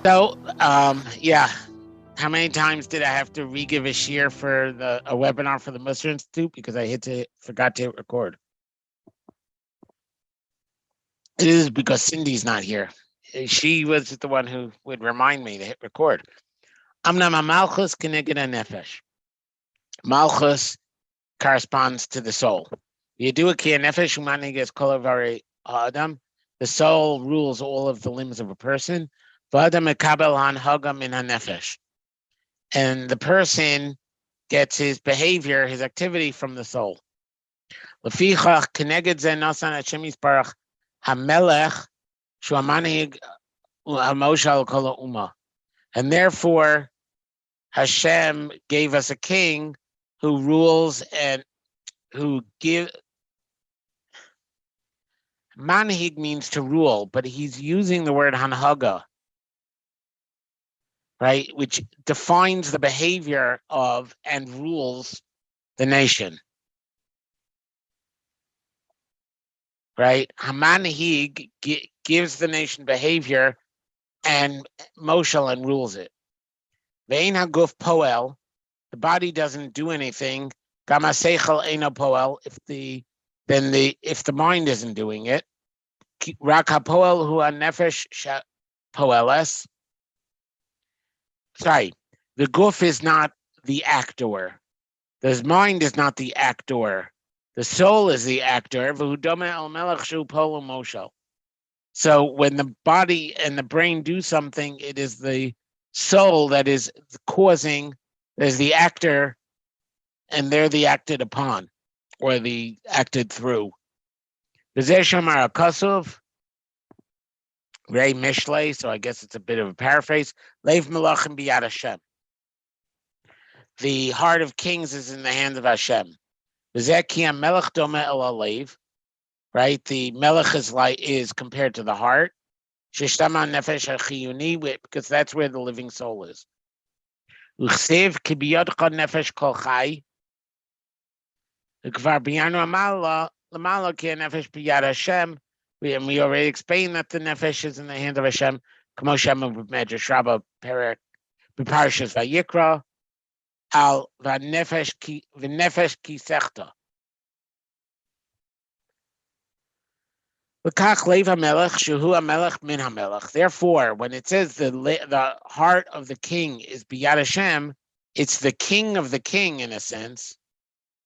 So, yeah. How many times did I have to re-give a share for a webinar for the Muslim Institute because I forgot to hit record? It is because Cindy's not here. She was the one who would remind me to hit record. Amnam Malchus Keneged Nefesh. Malchus corresponds to the soul. You do a ki nefesh umaniges kolavari adam. The soul rules all of the limbs of a person. V'adam mekabel hanhaga min hanefesh. And the person gets his behavior, his activity from the soul. Lefichach keneged ze nasan Hashem yisparach hamelech shu hamanhig u'hamoshal kol ha'uma. And therefore, Hashem gave us a king who rules and who give. Manhig means to rule, but he's using the word hanhaga, right, which defines the behavior of and rules the nation. Right? Hamanhig gives the nation behavior and moshel and rules it. Ve'ein haguf poel, the body doesn't do anything. Gama seichel eino poel, if the mind isn't doing it. Rak hapoel hu hanefesh poeles. Sorry, the guf is not the actor. The mind is not the actor. The soul is the actor. So when the body and the brain do something, it is the soul that is causing, there's the actor, and they're the acted upon, or the acted through. Ray Mishlei, so I guess it's a bit of a paraphrase. Leiv Melachim biyad Hashem. The heart of kings is in the hands of Hashem. Right? The melech is compared to the heart. Because that's where the living soul is. And we already explained that the nefesh is in the hands of Hashem. Medrash Rabbah Parshas Vayikra al v'nefesh ki sechta. Therefore, when it says the heart of the king is biyad Hashem, it's the king of the king in a sense,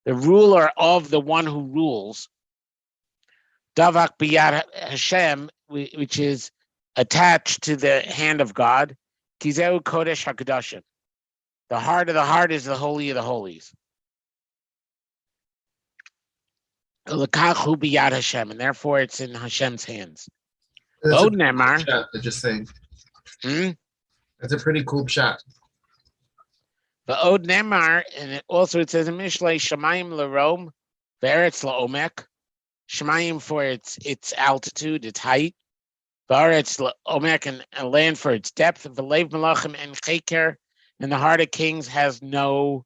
the ruler of the one who rules. Davak biyad Hashem, which is attached to the hand of God. Kizeu kodesh hakadashim. The heart of the heart is the holy of the holies. Lekachu biyad Hashem, and therefore it's in Hashem's hands. That's Nemar. Cool, just saying. That's a pretty cool shot. The Od Nemar, and it says in Mishlei, Shemayim lerom, ve'eretz la'omek. Shemayim for its altitude, its height. Ve'eretz la'omek, and land for its depth. Ve'leiv melachim and cheker, and the heart of kings has no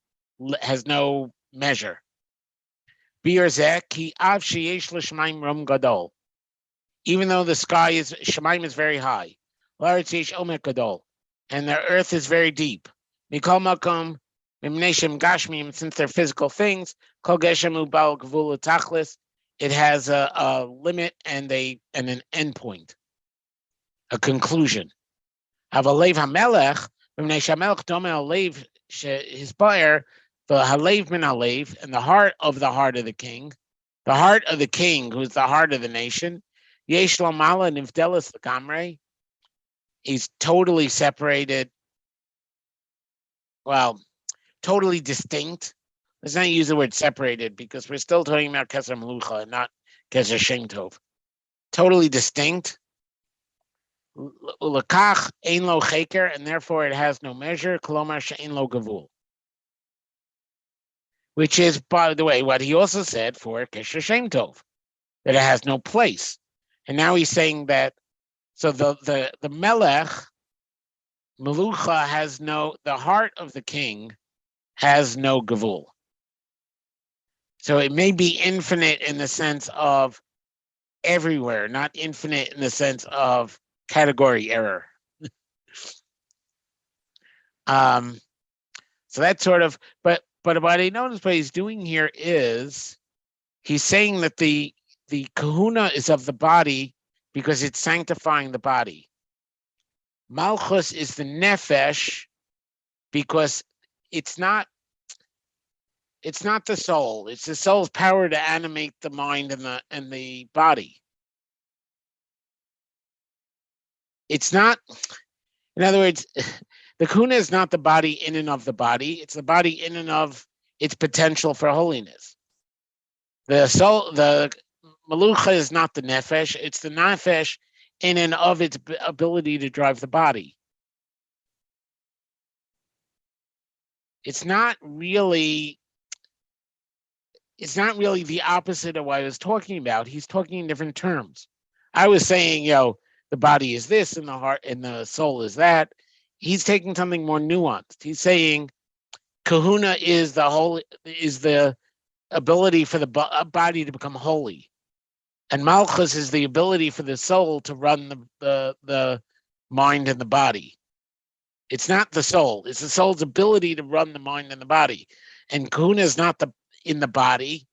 measure. Even though the sky is Shemaim is very high, and the earth is very deep. Since they're physical things, it has a limit and an endpoint, a conclusion. His buyer. The halev min halev, and the heart of the king, who's the heart of the nation, yesh lo mala nivdelis l'kamrei, is totally separated, totally distinct. Let's not use the word separated because we're still talking about Keser Melucha and not Keser Shem Tov. Totally distinct. L'kach ein lo cheker, and therefore it has no measure. Kolomar she'ein lo gavul. Which is, by the way, what he also said for Kesher Shem Tov, that it has no place. And now he's saying that, so the Melech, Melucha has the heart of the king has no Gavul. So it may be infinite in the sense of everywhere, not infinite in the sense of category error. So that's sort of, but what I notice what he's doing here is he's saying that the kahuna is of the body because it's sanctifying the body. Malchus is the nefesh because it's not the soul. It's the soul's power to animate the mind and the body. It's not, in other words, the kahuna is not the body in and of the body. It's the body in and of its potential for holiness. The soul, the malucha is not the nefesh. It's the nefesh in and of its ability to drive the body. It's not really the opposite of what I was talking about. He's talking in different terms. I was saying, the body is this and the heart and the soul is that. He's taking something more nuanced. He's saying kahuna is the ability for the body to become holy. And malchus is the ability for the soul to run the mind and the body. It's not the soul. It's the soul's ability to run the mind and the body. And kahuna is not in the body.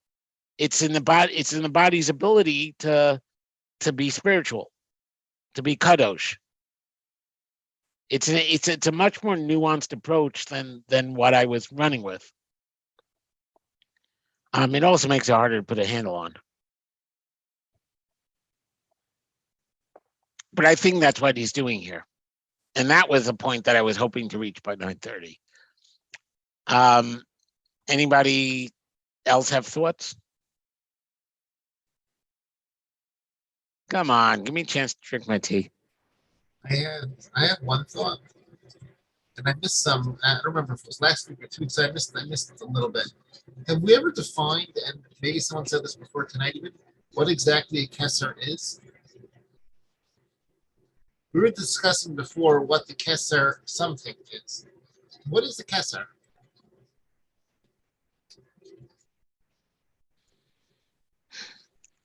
It's in the body. It's in the body's ability to be spiritual, to be kadosh. It's a much more nuanced approach than what I was running with. It also makes it harder to put a handle on. But I think that's what he's doing here. And that was a point that I was hoping to reach by 9:30. Anybody else have thoughts? Come on, give me a chance to drink my tea. I have one thought, and I missed some. I don't remember if it was last week or 2 weeks. I missed it a little bit. Have we ever defined, and maybe someone said this before tonight even, what exactly a keser is? We were discussing before what the keser something is. What is the keser?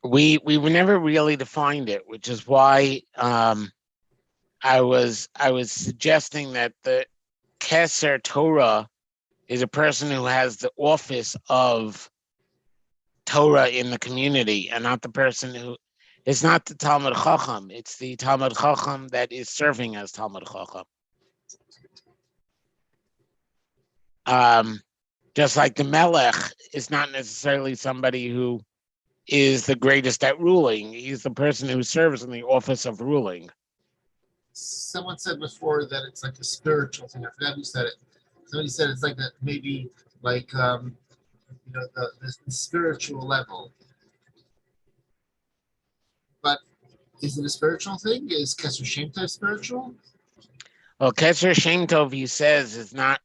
We never really defined it, which is why I was suggesting that the keser Torah is a person who has the office of Torah in the community, and not the person who. It's not the Talmud Chacham. It's the Talmud Chacham that is serving as Talmud Chacham. Just like the Melech is not necessarily somebody who is the greatest at ruling. He's the person who serves in the office of ruling. Someone said before that it's like a spiritual thing. I forgot who said it. Somebody said it's like that, maybe like the spiritual level. But is it a spiritual thing? Is Keser Shem Tov spiritual? Well, Keser Shem Tov, he says, is not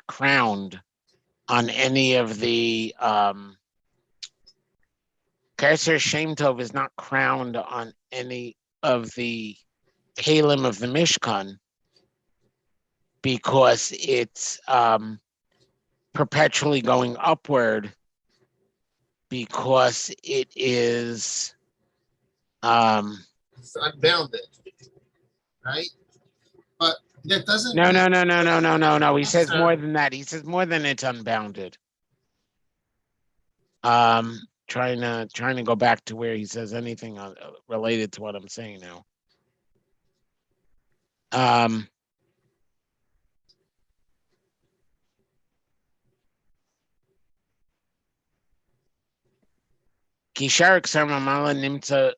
crowned on any of the Keser Shem Tov is not crowned on any of the Kalim of the Mishkan because it's perpetually going upward because it is it's unbounded, right? But that doesn't. No. He says more than that. He says more than it's unbounded. Trying to go back to where he says anything related to what I'm saying now. Kisharik Sarmamala Nimta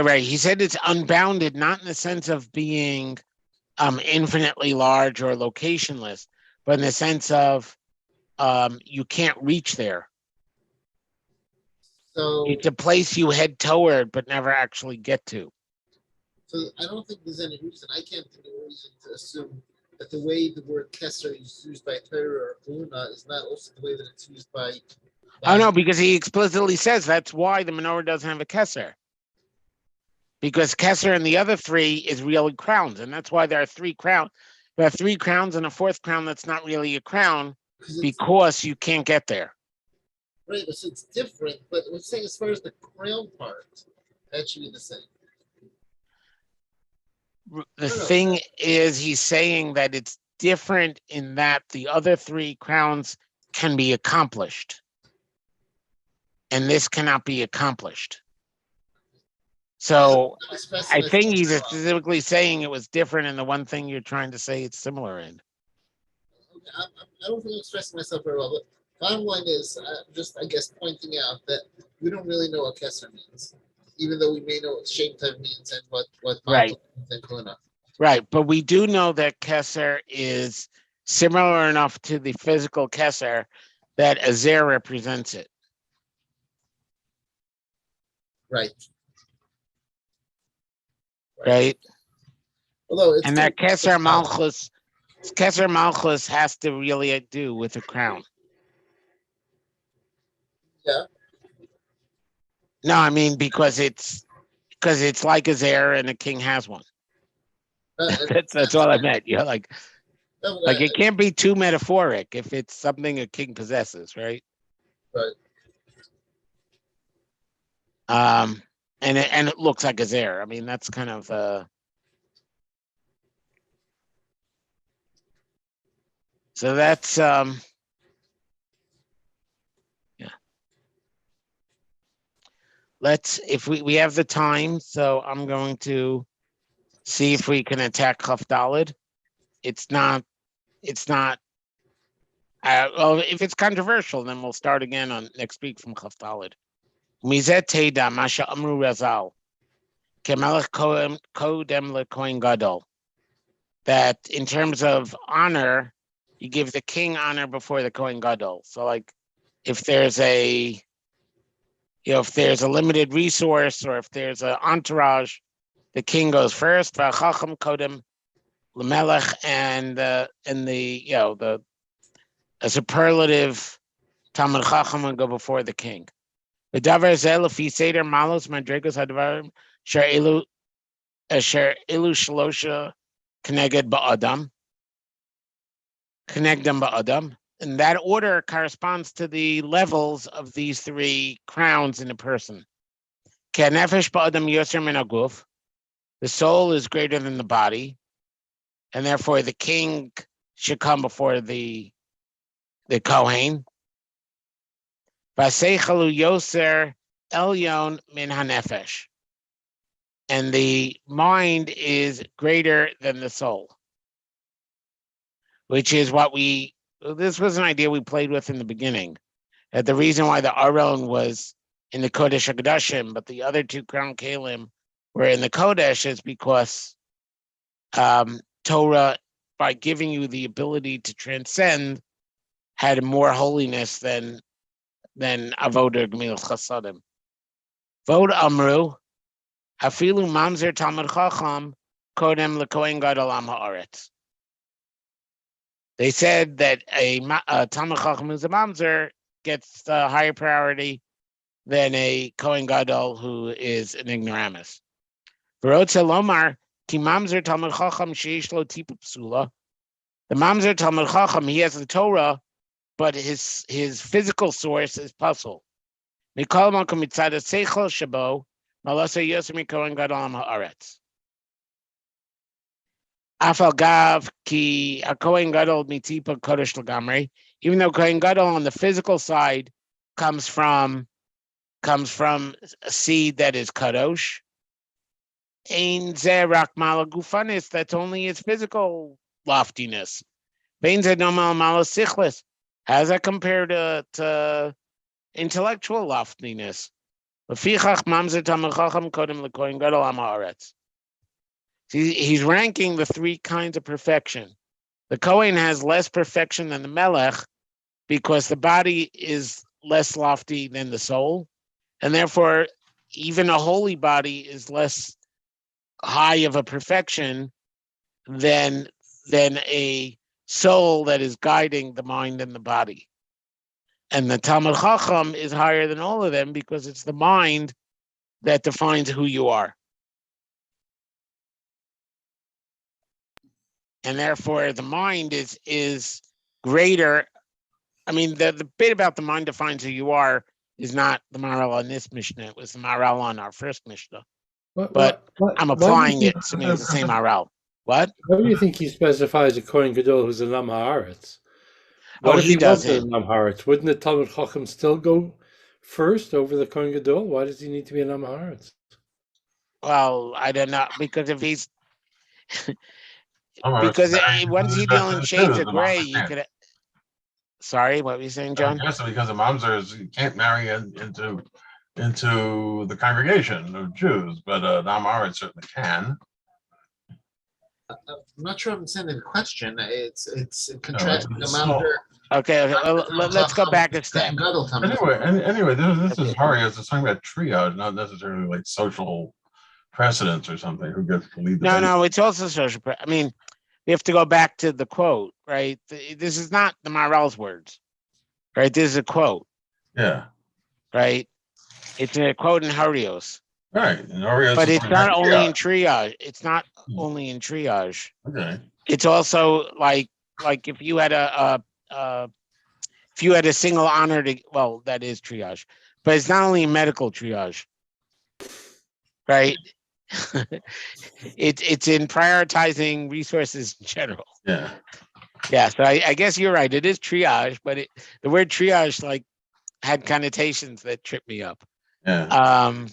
right. He said it's unbounded, not in the sense of being infinitely large or locationless, but in the sense of you can't reach there. So it's a place you head toward but never actually get to. So I don't think there's any reason. I can't think of a reason to assume that the way the word keser is used by Torah or Una is not also the way that it's used by. Oh no, because he explicitly says that's why the menorah doesn't have a keser. Because keser and the other three is really crowns, and that's why there are 3 crowns. There are 3 crowns and a 4th crown that's not really a crown because you can't get there. Right, so it's different, but we're saying as far as the crown part, that should be the same. The No, no, thing is, he's saying that it's different in that the other three crowns can be accomplished, and this cannot be accomplished. So I'm expressing I think myself he's very well. specifically saying it was different in the one thing you're trying to say it's similar in. I don't think I'm expressing myself very well, but bottom line is just, I guess, pointing out that we don't really know what Kesser means, even though we may know what Shem Tov means and what Right, Malchus means and Kuna. right. But we do know that Kesser is similar enough to the physical Kesser that Azer represents it. Right. Right. Although it's And that Kesser Malchus has to really do with a crown. Yeah. No, I mean because it's like a heir and a king has one. That's all I meant. You know, like it can't be too metaphoric if it's something a king possesses, right? Right. And it looks like a heir. I mean, that's kind of so that's yeah. Let's if we have the time, so I'm going to see if we can attack Chaf Daled. It's not well, if it's controversial, then we'll start again on next week from Chaf Daled. Mizet Teda Masha Amru Razal. Kemelech Kodem LeKohen Gadol. That in terms of honor, you give the king honor before the Kohen Gadol. So like if there's a limited resource or if there's an entourage, the king goes first. V'achacham kodem lemelech, and the a superlative Talmud Chacham would go before the king. V'davar zeh lefi seder malos madrigos hadvarim asher ilu shlosha keneged ba'adam. Kenegdam ba'adam. And that order corresponds to the levels of these three crowns in a person. Kenefesh ba'adam yoser min aguf. The soul is greater than the body, and therefore the king should come before the Kohen. Vaseichalu yoser elyon min hanefesh. And the mind is greater than the soul, which is what this was an idea we played with in the beginning. That the reason why the Aron was in the Kodesh HaKodashim, but the other two crown Kalim were in the Kodesh is because Torah, by giving you the ability to transcend, had more holiness than Avodah Gemilas Chasadim. Vod Amru, Hafilu Mamzer Talmud Chacham Kodem LeKohen Gadol Am Haaretz. They said that a Talmud Chacham who's a Mamzer gets the higher priority than a Kohen Gadol who is an ignoramus. V'rotze lomar ki Mamzer Talmud Chacham sheish lo tipu psula. The Mamzer Talmud Chacham, he has the Torah, but his physical source is puzzle. Mikol makom mitzad seichel shabo malasa yosem mikohen gadol am haaretz. Afal gav ki a kohen gadol mitipa kodesh lagamri. Even though kohen gadol on the physical side comes from a seed that is kadosh. Ein zerak malagufanis. That's only its physical loftiness. Vein zedomal malasichlis. How does that compare to intellectual loftiness? He's ranking the three kinds of perfection. The Kohen has less perfection than the Melech because the body is less lofty than the soul, and therefore even a holy body is less high of a perfection than a soul that is guiding the mind and the body. And the Talmud Chacham is higher than all of them because it's the mind that defines who you are. And therefore the mind is greater I mean, the debate about the mind defines who you are is not the Maharal on this Mishnah. It was the Maharal on our first Mishnah. But I'm Why do you applying think? it, assuming it's the same Maharal. What? Why do you think he specifies a Kohen Gadol who's a Nam Haaretz? Oh, What if he he wasn't doesn't. a Nam Haaretz? Wouldn't the Talmud Chacham still go first over the Kohen Gadol? Why does he need to be a Nam Haaretz? Well, I don't know, because if he's Or because married into once the you dress deal of in the shades Jews, of the gray, mamzer you can't. could. Sorry, what were you saying, John? Yes, because the mamzers you can't marry into the congregation of Jews, but Namarit certainly can. I'm not sure I'm understanding the question. It's contrasting the it's Mamzer. Okay. Well, let's go back a step. Anyway, this is Okay. Hari. It's talking about triage, not necessarily like social precedence or something. Who gets to lead the baby? No, it's also social. I mean, we have to go back to the quote, right? This is not the Maharal's words, right? This is a quote, Yeah, right? It's a quote in Harios, right. And Ari but is it's talking not about only in triage. triage. It's not only in triage. Okay. It's also like if you had if you had a single honor to, well, that is triage, but it's not only medical triage, right? It's in prioritizing resources in general. Yeah. Yeah, so I guess you're right. It is triage, but the word triage like had connotations that tripped me up. Yeah.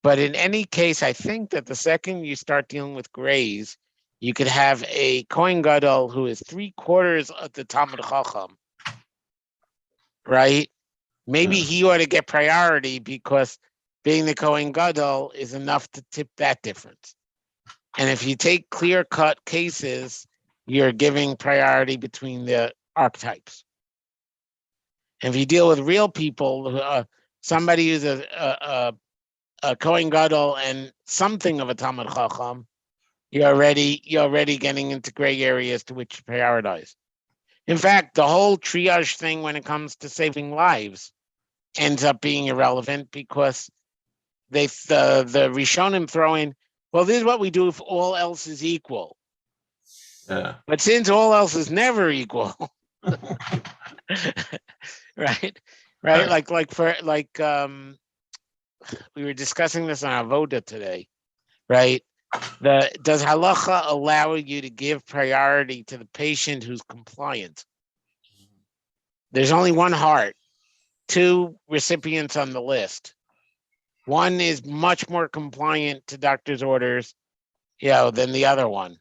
But in any case, I think that the second you start dealing with grays, you could have a Kohen Gadol who is 3/4 of the Talmud Chacham, right? Maybe he ought to get priority because being the Kohen Gadol is enough to tip that difference. And if you take clear-cut cases, you're giving priority between the archetypes. And if you deal with real people, somebody who's a Kohen Gadol and something of a Talmud Chacham, you're already getting into gray areas to which to prioritize. In fact, the whole triage thing when it comes to saving lives ends up being irrelevant because the Rishonim throw in, well, this is what we do if all else is equal. Yeah. But since all else is never equal, right? We were discussing this on Avoda today, right? Does halacha allow you to give priority to the patient who's compliant? There's only one heart, 2 recipients on the list. One is much more compliant to doctor's orders, than the other one.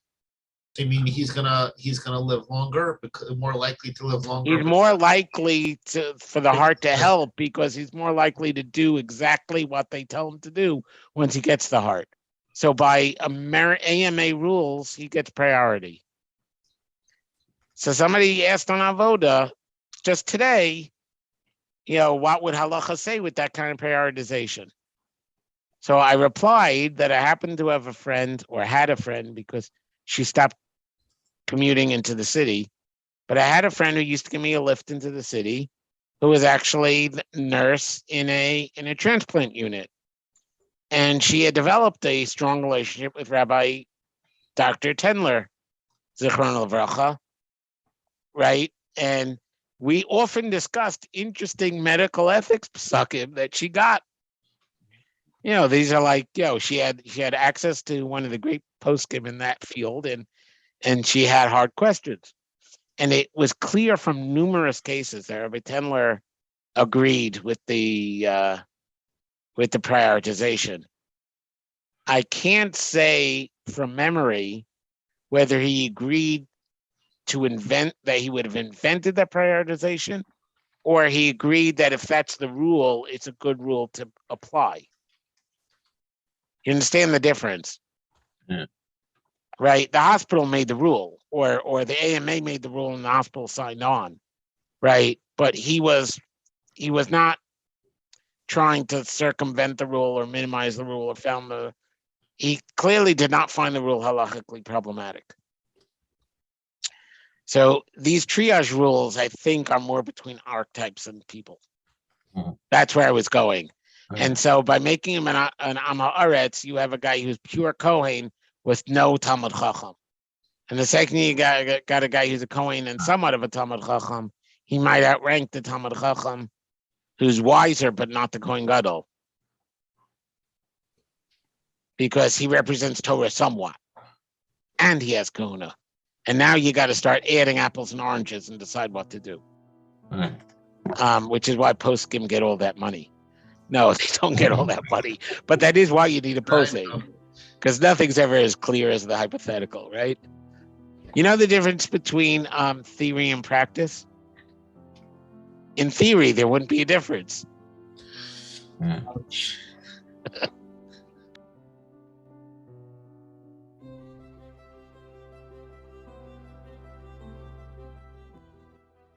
I mean, he's gonna live longer, more likely to live longer. He's more likely for the heart to help because he's more likely to do exactly what they tell him to do once he gets the heart. So by AMA rules, he gets priority. So somebody asked on Avoda just today, what would halacha say with that kind of prioritization? So I replied that I happened to have a friend or had a friend because she stopped commuting into the city. But I had a friend who used to give me a lift into the city who was actually the nurse in a transplant unit. And she had developed a strong relationship with Rabbi Dr. Tendler, Zichron Livracha, right? And we often discussed interesting medical ethics psukim that she got. These are like, she had access to one of the great poskim in that field, and she had hard questions. And it was clear from numerous cases that Rabbi Tendler agreed with the prioritization. I can't say from memory whether he agreed to that he would have invented that prioritization, or he agreed that if that's the rule, it's a good rule to apply. You understand the difference? Yeah. Right? The hospital made the rule, or the AMA made the rule and the hospital signed on, right? But he was not trying to circumvent the rule or minimize the rule or he clearly did not find the rule halachically problematic. So these triage rules, I think, are more between archetypes and people. Mm-hmm. That's where I was going. Okay. And so by making him an Amaretz, you have a guy who's pure Kohen with no Talmud Chacham. And the second you got a guy who's a Kohen and somewhat of a Talmud Chacham, he might outrank the Talmud Chacham, who's wiser but not the Kohen Gadol, because he represents Torah somewhat, and he has Kahuna. And now you got to start adding apples and oranges and decide what to do. Right. Which is why poskim get all that money. No, they don't get all that money, but that is why you need a posting, because nothing's ever as clear as the hypothetical, right? You know the difference between theory and practice? In theory, there wouldn't be a difference. Yeah. Ouch.